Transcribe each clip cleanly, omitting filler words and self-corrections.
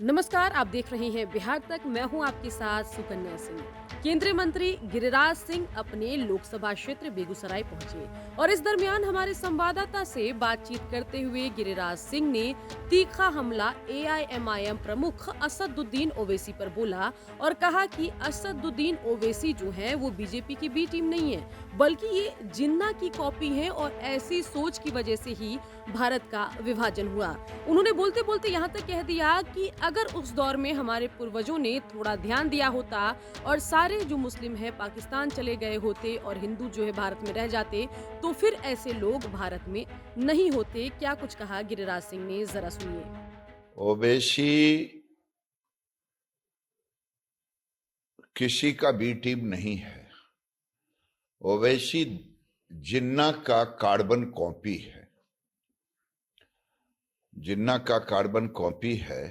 नमस्कार, आप देख रहे हैं बिहार तक। मैं हूं आपके साथ सुकन्या सिंह। केंद्रीय मंत्री गिरिराज सिंह अपने लोकसभा क्षेत्र बेगूसराय पहुंचे और इस दरमियान हमारे संवाददाता से बातचीत करते हुए गिरिराज सिंह ने तीखा हमला एआईएमआईएम प्रमुख असदुद्दीन ओवैसी पर बोला और कहा कि असदुद्दीन ओवैसी जो है वो बीजेपी की बी टीम नहीं है, बल्कि ये जिन्ना की कॉपी है और ऐसी सोच की वजह से ही भारत का विभाजन हुआ। उन्होंने बोलते बोलते यहाँ तक कह दिया कि अगर उस दौर में हमारे पूर्वजों ने थोड़ा ध्यान दिया होता और सारे जो मुस्लिम हैं पाकिस्तान चले गए होते और हिंदू जो है भारत में रह जाते, तो फिर ऐसे लोग भारत में नहीं होते। क्या कुछ कहा गिरिराज सिंह ने, जरा सुनिए। ओवैसी किसी का बी टीम नहीं है। ओवैसी जिन्ना का कार्बन कॉपी है। जिन्ना का कार्बन कॉपी है।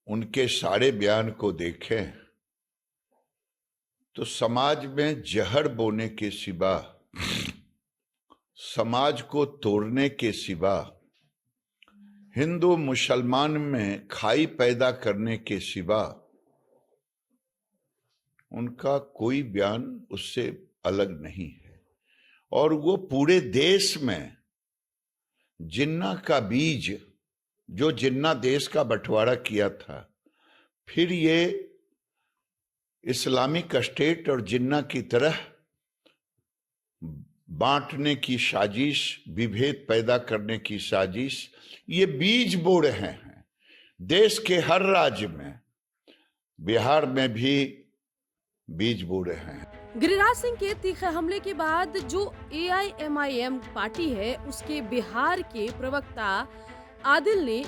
उनके सारे बयान को देखें तो समाज में जहर बोने के सिवा, समाज को तोड़ने के सिवा, हिंदू मुसलमान में खाई पैदा करने के सिवा उनका कोई बयान उससे अलग नहीं है। और वो पूरे देश में जिन्ना का बीज, जो जिन्ना देश का बंटवारा किया था, फिर ये इस्लामिक स्टेट और जिन्ना की तरह बांटने की साजिश, विभेद पैदा करने की साजिश, ये बीज बो रहे हैं देश के हर राज्य में। बिहार में भी बीज बो रहे हैं। गिरिराज सिंह के तीखे हमले के बाद जो एआईएमआईएम पार्टी है, उसके बिहार के प्रवक्ता आदिल ने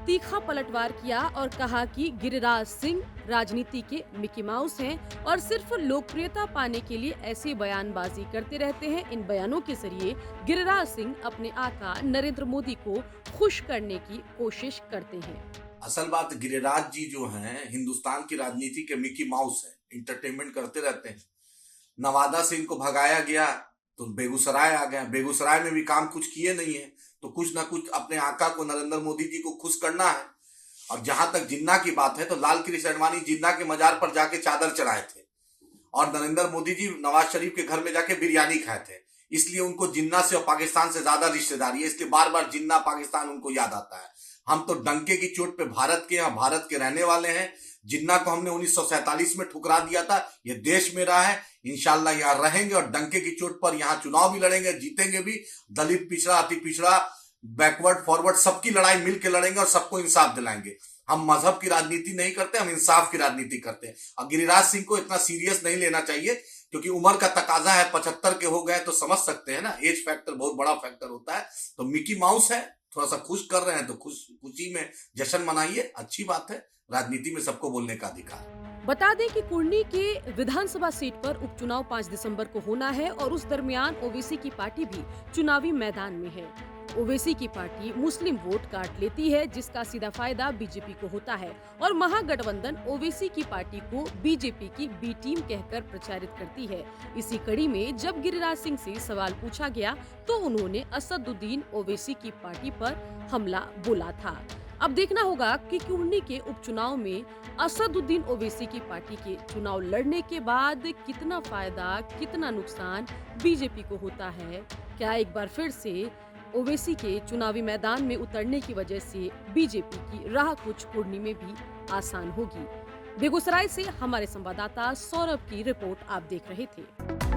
तीखा पलटवार किया और कहा कि गिरिराज सिंह राजनीति के मिकी माउस हैं और सिर्फ लोकप्रियता पाने के लिए ऐसी बयानबाजी करते रहते हैं। इन बयानों के जरिए गिरिराज सिंह अपने आका नरेंद्र मोदी को खुश करने की कोशिश करते हैं। असल बात, गिरिराज जी जो हैं हिंदुस्तान की राजनीति के मिकी माउस हैं, इंटरटेनमेंट करते रहते हैं। नवादा से इनको भगाया गया तो बेगूसराय आ गया। बेगूसराय में भी काम कुछ किए नहीं है, तो कुछ ना कुछ अपने आका को, नरेंद्र मोदी जी को खुश करना है। और जहां तक जिन्ना की बात है, तो लाल कृष्ण आडवाणी जिन्ना के मजार पर जाके चादर चढ़ाए थे और नरेंद्र मोदी जी नवाज शरीफ के घर में जाके बिरयानी खाए थे। इसलिए उनको जिन्ना से और पाकिस्तान से ज्यादा रिश्तेदारी है, इसलिए बार बार जिन्ना पाकिस्तान उनको याद आता है। हम तो डंके की चोट पे भारत के हैं, भारत के रहने वाले हैं। जिन्ना को हमने 1947 में ठुकरा दिया था, ये देश में रहा है, इंशाल्लाह यहाँ रहेंगे और डंके की चोट पर यहाँ चुनाव भी लड़ेंगे, जीतेंगे भी। दलित पिछड़ा, अति पिछड़ा, बैकवर्ड फॉरवर्ड, सबकी लड़ाई मिलकर लड़ेंगे और सबको इंसाफ दिलाएंगे। हम मजहब की राजनीति नहीं करते, हम इंसाफ की राजनीति करते हैं। और गिरिराज सिंह को इतना सीरियस नहीं लेना चाहिए, क्योंकि उम्र का तकाजा है, 75 के हो गए तो समझ सकते हैं ना, एज फैक्टर बहुत बड़ा फैक्टर होता है। तो मिकी माउस है, थोड़ा सा खुश कर रहे हैं तो खुशी में जश्न मनाइए, अच्छी बात है। राजनीति में सबको बोलने का अधिकार। बता दें कि कुर्नी के विधानसभा सीट पर उपचुनाव 5 दिसंबर को होना है और उस दरमियान ओवैसी की पार्टी भी चुनावी मैदान में है। ओवैसी की पार्टी मुस्लिम वोट काट लेती है, जिसका सीधा फायदा बीजेपी को होता है और महागठबंधन ओवैसी की पार्टी को बीजेपी की बी टीम कहकर प्रचारित करती है। इसी कड़ी में जब गिरिराज सिंह से सवाल पूछा गया तो उन्होंने असदुद्दीन ओवैसी की पार्टी पर हमला बोला था। अब देखना होगा कि कुर्नी के उपचुनाव में असदुद्दीन ओवैसी की पार्टी के चुनाव लड़ने के बाद कितना फायदा, कितना नुकसान बीजेपी को होता है। क्या एक बार फिर से ओवैसी के चुनावी मैदान में उतरने की वजह से बीजेपी की राह कुछ कुर्नी में भी आसान होगी। बेगूसराय से हमारे संवाददाता सौरभ की रिपोर्ट आप देख रहे थे।